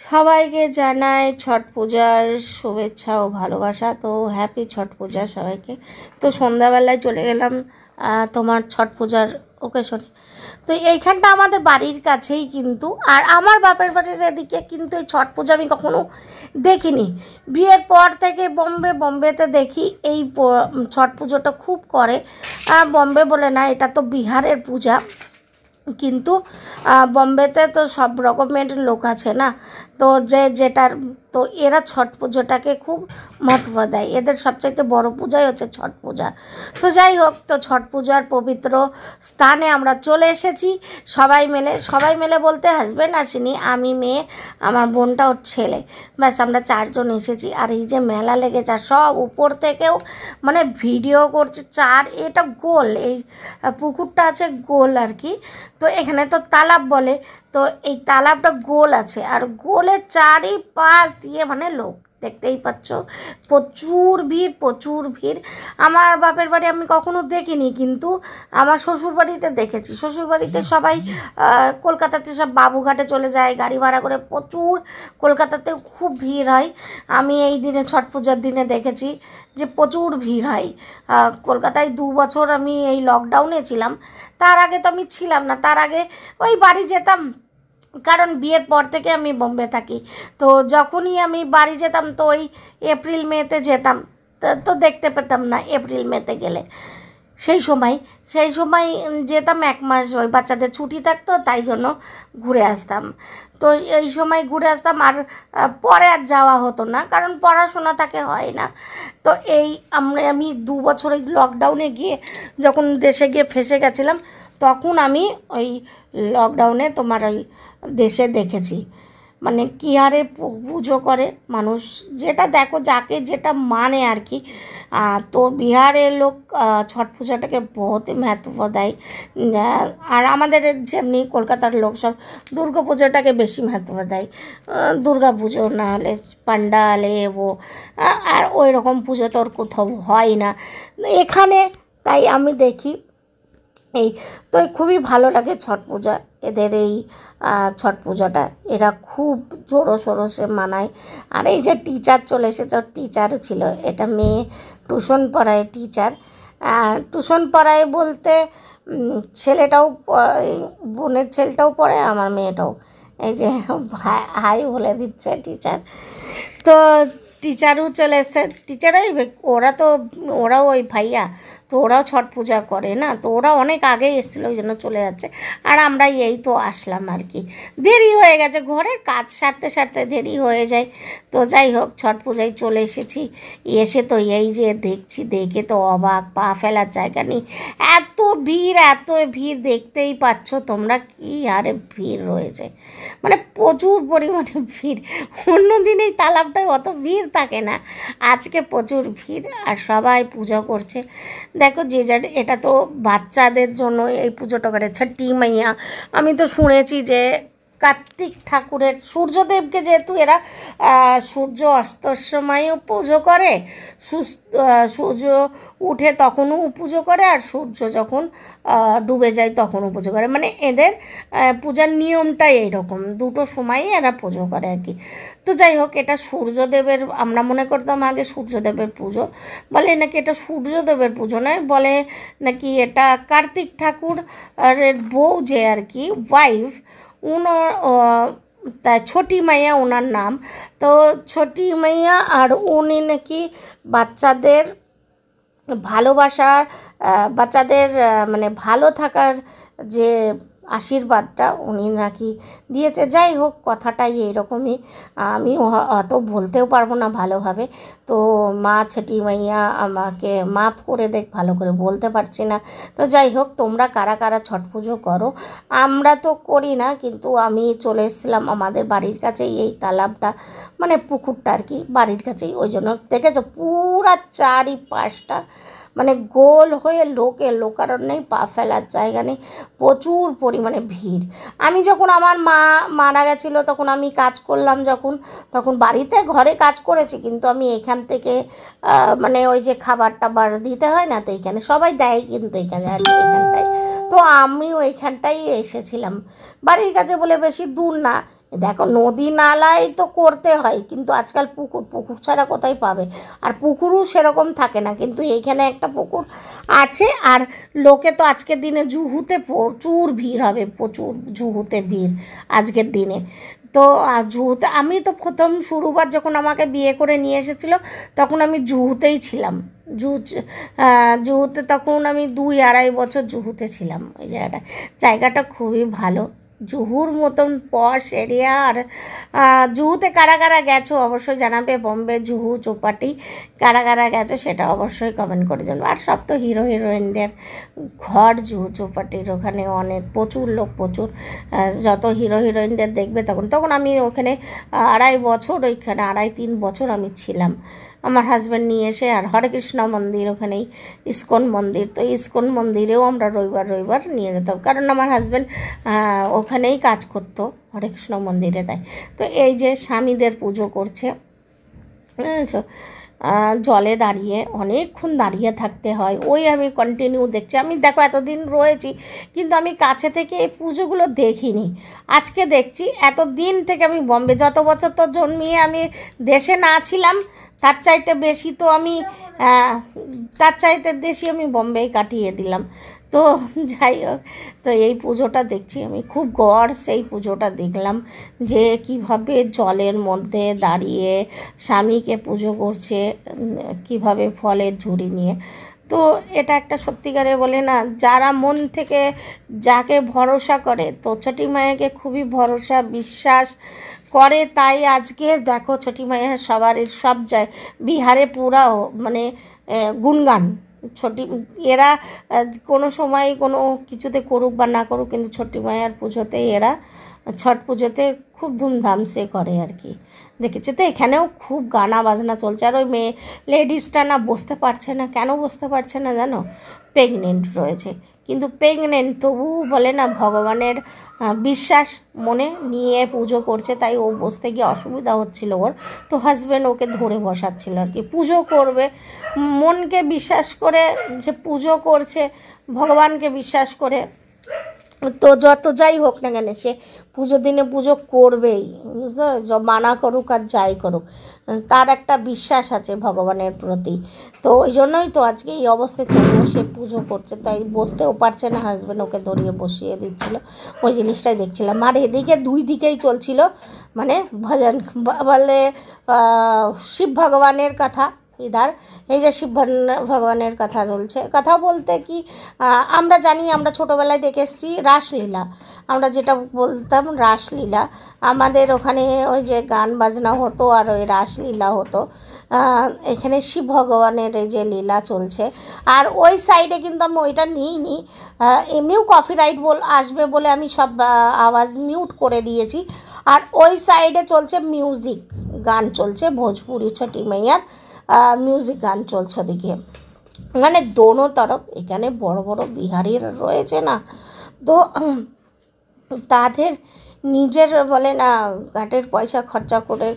সবাইকে জানাই ছট পূজার শুভেচ্ছা ও ভালোবাসা। তো হ্যাপি ছট পূজা সবাইকে। তো সন্ধ্যাবেলায় চলে গেলাম তোমার ছট পূজার ওকেশনে। তো এইখানটা আমাদের বাড়ির কাছেই কিন্তু, আর আমার বাপের বাড়ির এদিকে কিন্তু এই ছট পূজা আমি কখনো দেখিনি। বিয়ের পর থেকে বম্বেতে দেখি এই ছট পুজোটা খুব করে। বম্বে বলে না, এটা তো বিহারের পূজা, কিন্তু বম্বেতে তো সব রকমের লোক আছে না, তো যেটার তো এরা ছট পুজোটাকে খুব মহত্ব দেয়। এদের সবচাইতে বড় পূজাই হচ্ছে ছট পূজা। তো যাই হোক, তো ছট পূজার পবিত্র স্থানে আমরা চলে এসেছি সবাই মিলে বলতে হাজব্যান্ড আসেনি, আমি, মেয়ে, আমার বোনটা, ওর ছেলে, ব্যাস আমরা চারজন এসেছি। আর এই যে মেলা লেগেছে, আর সব উপর থেকেও মানে ভিডিও করছে। এটা গোল, এই পুকুরটা আছে গোল আর কি। তো এখানে তো তালাব বলে, তো এই তালাবটা গোল আছে, আর গোলের চারিপাশ দিয়ে মানে লোক দেখতেই পাচ্ছ, প্রচুর ভিড়। আমার বাপের বাড়ি আমি কখনো দেখিনি, কিন্তু আমার শ্বশুরবাড়িতে দেখেছি। শ্বশুরবাড়িতে সবাই কলকাতাতে সব বাবুঘাটে চলে যায় গাড়ি ভাড়া করে, প্রচুর। কলকাতাতেও খুব ভিড় হয়। আমি এই দিনে ছট পূজার দিনে দেখেছি যে প্রচুর ভিড় হয়। কলকাতায় 2 বছর আমি এই লকডাউনে ছিলাম, তার আগে তো আমি ছিলাম না। তার আগে ওই বাড়ি যেতাম, কারণ বিয়ের পর থেকে আমি বোম্বে থাকি। তো যখনই আমি বাড়ি যেতাম তো ওই এপ্রিল মেতে যেতাম, তো দেখতে পেতাম না এপ্রিল মেতে গেলে। সেই সময় যেতাম 1 মাস, ওই বাচ্চাদের ছুটি থাকতো, তাই জন্য ঘুরে আসতাম। তো এই সময় ঘুরে আসতাম, আর পরে আর যাওয়া হতো না, কারণ পড়াশোনা থাকে, হয় না। তো আমি 2 বছর ওই লকডাউনে গিয়ে যখন দেশে গিয়ে ফেঁসে গেছিলাম, তখন আমি ওই লকডাউনে তোমার ওই দেশে দেখেছি মানে কী হারে পুজো করে মানুষ, যেটা দেখো যাকে যেটা মানে আর কি। তো বিহারের লোক ছট পূজাটাকে বহুত महत्व দেয়। আর আমাদের যেমনি কলকাতার লোক সব দুর্গা পুজোটাকে বেশি महत्व দেয়। দুর্গা পুজো না হলে পান্ডালে আর ওই রকম পুজো তো আর কোথাও হয় না এখানে, তাই আমি দেখি এই। তো খুবই ভালো লাগে ছট পূজা, এদের এই ছট পূজাটা এরা খুব জোরো সোরো সে মানায়। আর এই যে টিচার চলে এসেছে, টিচারও ছিল, এটা মেয়ে টিউশন পড়ায় টিচার। টিউশন পড়ায় বলতে ছেলেটাও, বোনের ছেলেটাও পড়ে, আমার মেয়েটাও। এই যে হাই বলে দিচ্ছে টিচার। তো টিচারও চলে এসছে, টিচারাই ওরাও ওই ভাইয়া, তো ওরাও ছট পূজা করে না, তো ওরা অনেক আগেই এসেছিলো, ওই জন্য চলে যাচ্ছে। আর আমরা এই তো আসলাম আর কি, দেরি হয়ে গেছে, ঘরের কাজ সারতে দেরি হয়ে যায়। তো যাই হোক, ছট পূজায় চলে এসেছি। এসে তো এই যে দেখছি, দেখে তো অবাক, পা ফেলার জায়গা নেই, এত ভিড় দেখতেই পাচ্ছ তোমরা, কি আরে ভিড় রয়েছে, মানে প্রচুর পরিমাণে ভিড়। অন্য দিন এই তালাবটায় অত ভিড় থাকে না, আজকে প্রচুর ভিড়, আর সবাই পুজো করছে। দেখো যে যার, এটা তো বাচ্চাদের জন্য এই পুজোটা করে ছটি মাইয়া। আমি তো শুনেছি যে কার্তিক ঠাকুরের, সূর্যদেবকে যেহেতু এরা সূর্য অস্তর সময়ও পুজো করে, সূর্য উঠে তখনও পুজো করে, আর সূর্য যখন ডুবে যায় তখনও পুজো করে, মানে এদের পূজার নিয়মটাই এইরকম, দুটো সময়ই এরা পুজো করে আর কি। তো যাই হোক, এটা সূর্যদেবের, আমরা মনে করতাম আগে সূর্যদেবের পুজো, বলে নাকি এটা সূর্যদেবের পুজো নয়, বলে নাকি এটা কার্তিক ঠাকুর আর বউ যে আর কি, ওয়াইফ, তা ছোটি মাইয়া ওনার নাম। তো ছোটি মাইয়া, আর উনি নাকি বাচ্চাদের ভালোবাসার, বাচ্চাদের মানে ভালো থাকার যে আশীর্বাদটা উনি নাকি দিয়েছে। যাই হোক, কথাটাই এইরকমই, আমি অত বলতেও পারবো না ভালোভাবে। তো মা ছটি মাইয়া আমাকে মাফ করে দেখ, ভালো করে বলতে পারছি না। তো যাই হোক, তোমরা কারা কারা ছট পুজো করো? আমরা তো করি না, কিন্তু আমি চলে এসেছিলাম আমাদের বাড়ির কাছেই এই তালাবটা, মানে পুকুরটা আর কি, বাড়ির কাছেই, ওই জন্য দেখেছো পুরা চারিপাশটা মানে গোল হয়ে লোকারণ্যে, পা ফেলার জায়গা নেই, প্রচুর পরিমাণে ভিড়। আমি যখন আমার মা মারা গেছিলো তখন আমি কাজ করলাম, তখন বাড়িতে ঘরে কাজ করেছি, কিন্তু আমি এখান থেকে মানে ওই যে খাবার টাবার দিতে হয় না, তো এইখানে সবাই দেয়, কিন্তু এখানটায় তো আমিও এইখানটাই এসেছিলাম বাড়ির কাছে বলে, বেশি দূর না, দেখো নদী নালায় তো করতে হয়, কিন্তু আজকাল পুকুর পুকুর ছাড়া কোথায় পাবে, আর পুকুরও সেরকম থাকে না, কিন্তু এইখানে একটা পুকুর আছে। আর লোকে তো আজকের দিনে জুহুতে প্রচুর ভিড় হবে, প্রচুর জুহুতে ভিড় আজকের দিনে। তো জুহুতে আমি তো প্রথম শুরুবার যখন আমাকে বিয়ে করে নিয়ে এসেছিলো তখন আমি জুহুতেই ছিলাম। জুহু জুহুতে তখন আমি 2-2.5 বছর জুহুতে ছিলাম। ওই জায়গাটা খুবই ভালো, জুহুর মতন পশ এরিয়া। আর জুহুতে কারা কারা গেছো অবশ্যই জানাবে, বম্বে জুহু চৌপাটি কারা কারা গেছো সেটা অবশ্যই কমেন্ট করে জানবে। আর সব তো হিরো হিরোইনদের ঘর জুহু চৌপাটির ওখানে, অনেক প্রচুর লোক, প্রচুর যত হিরো হিরোইনদের দেখবে তখন তখন আমি ওখানে 2.5 বছর, ওইখানে 2.5-3 বছর আমি ছিলাম। আমার হাজব্যান্ড নিয়ে এসে, আর হরেকৃষ্ণ মন্দির ওখানেই, ইস্কন মন্দির, তো ইস্কন মন্দিরেও আমরা রবিবার রবিবার নিয়ে যেতাম, কারণ আমার হাজব্যান্ড ওখানেই কাজ করতো হরেকৃষ্ণ মন্দিরে। তাই তো এই যে স্বামীদের পুজো করছে, বুঝেছো, জলে দাঁড়িয়ে অনেকক্ষণ দাঁড়িয়ে থাকতে হয়, ওই আমি কন্টিনিউ দেখছি। আমি দেখো এতদিন রয়েছি কিন্তু আমি কাছে থেকে এই পুজোগুলো দেখিনি, আজকে দেখছি। এতদিন থেকে আমি বম্বে, যত বছর তো জন্মিয়ে আমি দেশে না ছিলাম তার চাইতে বেশি তো আমি তার চাইতে বেশি আমি বম্বেই কাটিয়ে দিলাম। তো যাই হোক, তো এই পুজোটা দেখছি আমি, খুব গড় সেই পুজোটা দেখলাম যে কিভাবে জলের মধ্যে দাঁড়িয়ে স্বামীকে পুজো করছে, কিভাবে ফলের ঝুড়ি নিয়ে। তো এটা একটা সত্যিকারে বলে না, যারা মন থেকে যাকে ভরসা করে, তো ছটি মায়াকে খুবই ভরসা বিশ্বাস করে, তাই আজকে দেখো ছটি মায়ের সবার সব যায় বিহারে পুরা মানে গুণগান। ছটি এরা কোনো সময় কোনো কিছুতে করুক বা না করুক, কিন্তু ছটি মায়ের পুজোতে এরা, ছট পুজোতে খুব ধুমধাম সে করে আর কি, দেখেছি। তো এখানেও খুব গানা বাজনা চলছে। আর ওই লেডিসটা না বসতে পারছে না, কেন বসতে পারছে না জানো? প্রেগনেন্ট রয়েছে, কিন্তু প্রেগনেন্ট তবু বলে না ভগবানের বিশ্বাস মনে নিয়ে পুজো করছে, তাই ও বসতে গিয়ে অসুবিধা হচ্ছিল ওর, তো হাজব্যান্ড ওকে ধরে বসাচ্ছিল আর কি। পুজো করবে মনকে বিশ্বাস করে, যে পুজো করছে ভগবানকে বিশ্বাস করে, তো যত যাই হোক না কেন সে পুজো দিনে পুজো করবেই, বুঝতে পারছো, মানা করুক আর যাই করুক, তার একটা বিশ্বাস আছে ভগবানের প্রতি। তো ওই জন্যই তো আজকে এই অবস্থায় তবুও সে পুজো করছে, তাই বসতেও পারছে না, হাজব্যান্ড ওকে ধরিয়ে বসিয়ে দিচ্ছিল, ওই জিনিসটাই দেখছিলাম। আর এদিকে দুই দিকেই চলছিল মানে ভজন, বলে শিব ভগবানের কথা ইধার, এই যে শিব ভগবানের কথা চলছে। কথা বলতে কি, আমরা জানি, আমরা ছোটোবেলায় দেখে এসেছি রাসলীলা, আমরা যেটা বলতাম রাসলীলা, আমাদের ওখানে ওই যে গান বাজনা হতো আর ওই রাসলীলা হতো। এখানে শিব ভগবানের এই যে লীলা চলছে। আর ওই সাইডে কিন্তু আমি ওইটা নিইনি, এমনিও কপিরাইট আসবে বলে আমি সব আওয়াজ মিউট করে দিয়েছি। আর ওই সাইডে চলছে মিউজিক, গান চলছে, ভোজপুরি ছটি মাইয়ার মিউজিক গান চলছে ওদিকে, মানে দোনো তরফ। এখানে বড় বড় বিহারির রয়েছে না, তো তাদের নিজের বলে না ঘাটের পয়সা খরচা করে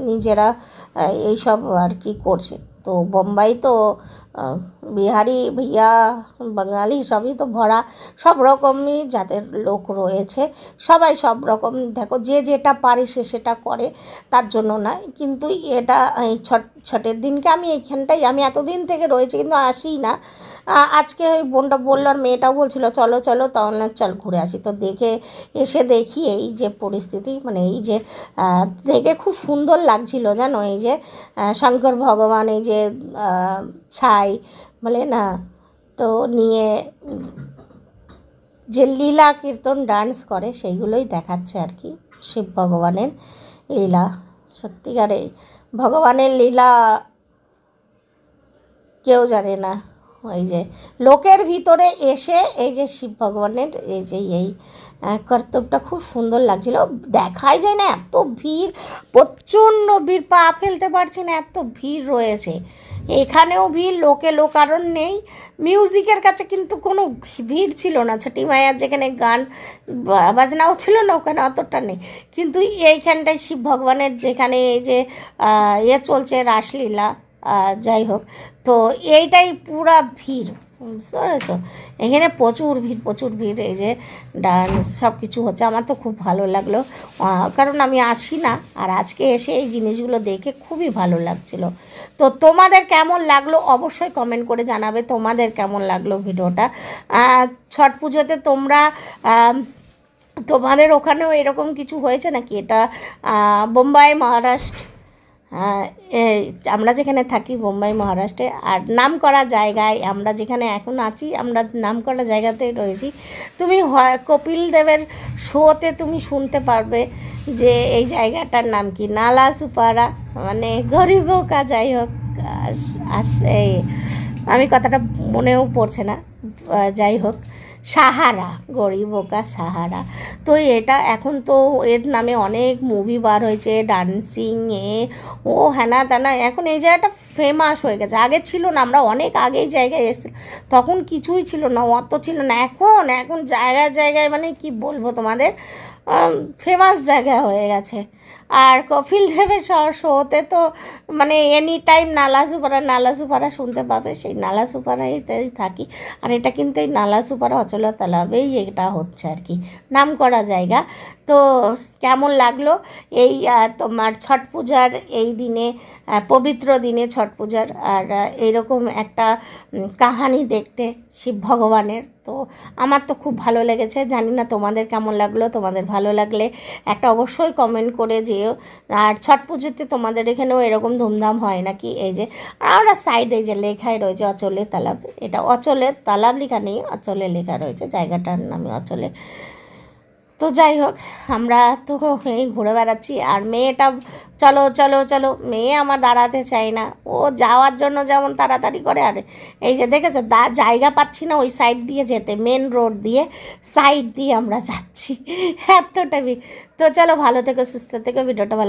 নিজেরা এইসব আর কি করছে। তো বোম্বাই তো বিহারি ভैया বাঙালি সবই তো ভরা, সব রকমই যাদের লোক রয়েছে, সবাই সব রকম। দেখো যে যেটা পারে সে সেটা করে, তার জন্য না, কিন্তু এটা এই ছটের দিনকে আমি এইখানটাই, আমি এতদিন থেকে রয়েছি কিন্তু আসি না। আজকে ওই বোনটা বললো আর মেয়েটাও বলছিল চলো চলো, তাহলে চল ঘুরে আসি। তো এসে দেখি এই যে পরিস্থিতি, মানে এই যে দেখে খুব সুন্দর লাগছিল জানো, এই যে শঙ্কর ভগবান এই যে ছাই বলে না, তো নিয়ে যে লীলা কীর্তন ডান্স করে সেইগুলোই দেখাচ্ছে আর কি, শিব ভগবানের লীলা। সত্যিকারে ভগবানের লীলা কেউ জানে না। ওই যে লোকের ভিতরে এসে এই যে শিব ভগবানের এই যে এই কর্তব্যটা খুব সুন্দর লাগছিল, দেখাই যায় না, এত ভিড়, প্রচণ্ড ভিড়, পা ফেলতে পারছি না, এত ভিড় রয়েছে। এখানেও ভিড়, লোকে লোকারণ নেই, মিউজিকের কাছে কিন্তু কোনো ভিড় ছিল না। ছটি মায়ার যেখানে গান বাজনাও ছিল না ওখানে অতটা নেই, কিন্তু এইখানটায় শিব ভগবানের যেখানে এই যে চলছে রাসলীলা, যাই হোক, তো এইটাই পুরা ভিড়, বুঝতে পেরেছো? এখানে প্রচুর ভিড়, এই যে ডান্স সব কিছু হচ্ছে। আমার তো খুব ভালো লাগলো, কারণ আমি আসি না, আর আজকে এসে এই জিনিসগুলো দেখে খুবই ভালো লাগছিল। তো তোমাদের কেমন লাগলো অবশ্যই কমেন্ট করে জানাবে, তোমাদের কেমন লাগলো ভিডিওটা। ছট পুজোতে তোমরা তোমাদের ওখানেও এরকম কিছু হয়েছে নাকি? এটা বোম্বাই মহারাষ্ট্র, এই আমরা যেখানে থাকি বোম্বাই মহারাষ্ট্রে, আর নাম করা জায়গায় আমরা যেখানে এখন আছি, আমরা নাম করা জায়গাতে রয়েছি। তুমি কপিল দেবের শোতে তুমি শুনতে পারবে যে এই জায়গাটার নাম কি, নালা সুপারা, মানে গরিবও কা, যাই হোক এই আমি কথাটা মনেও পড়ছে না, যাই হোক সাহারা, গরিবও কা সাহারা। তো এটা এখন তো এর নামে অনেক মুভি বার হয়েছে, ডান্সিং ও হ্যানা ত্যানা, এখন এই জায়গাটা ফেমাস হয়ে গেছে। আগে ছিল না, আমরা অনেক আগেই জায়গায় এসেছিলাম, তখন কিছুই ছিল না, অত ছিল না। এখন জায়গায় মানে কি বলবো তোমাদের, ফেমাস জায়গা হয়ে গেছে। আর কপিল দেবের শোতে তো মানে এনি টাইম নালা সুপারা শুনতে পাবে, সেই নালা সুপারাইতেই থাকি। আর এটা কিন্তু এই নালা সুপারা অচলা তালাবেই এটা হচ্ছে আর কি, নাম করা জায়গা। তো কেমন লাগলো এই তোমার ছট পূজার এই দিনে, পবিত্র দিনে ছট পূজার, আর এইরকম একটা কাহানি দেখতে শিব ভগবানের। তো আমার তো খুব ভালো লেগেছে, জানি না তোমাদের কেমন লাগলো। তোমাদের ভালো লাগলে একটা অবশ্যই কমেন্ট করে যেও। আর ছট পুজোতে তোমাদের এখানেও এরকম ধুমধাম হয় নাকি? এই যে আমরা সাইডে যে লেখাই রয়েছে অচলে তালাব, এটা অচলে তালাব লেখা নেই, অচলে লেখা রয়েছে, জায়গাটার নামে অচলে। তো যাই হোক, আমরা তো এই ঘুরে বেড়াচ্ছি, আর মেয়েটা চলো চলো চলো, মেয়ে আমার দাঁড়াতে চায় না, ও যাওয়ার জন্য যেমন তাড়াতাড়ি করে। আর এই যে দেখেছো জায়গা পাচ্ছি না ওই সাইড দিয়ে যেতে, মেন রোড দিয়ে সাইড দিয়ে আমরা যাচ্ছি, এতটা। তো চলো, ভালো থেকো, সুস্থ থেকো, ভিডিওটা ভালো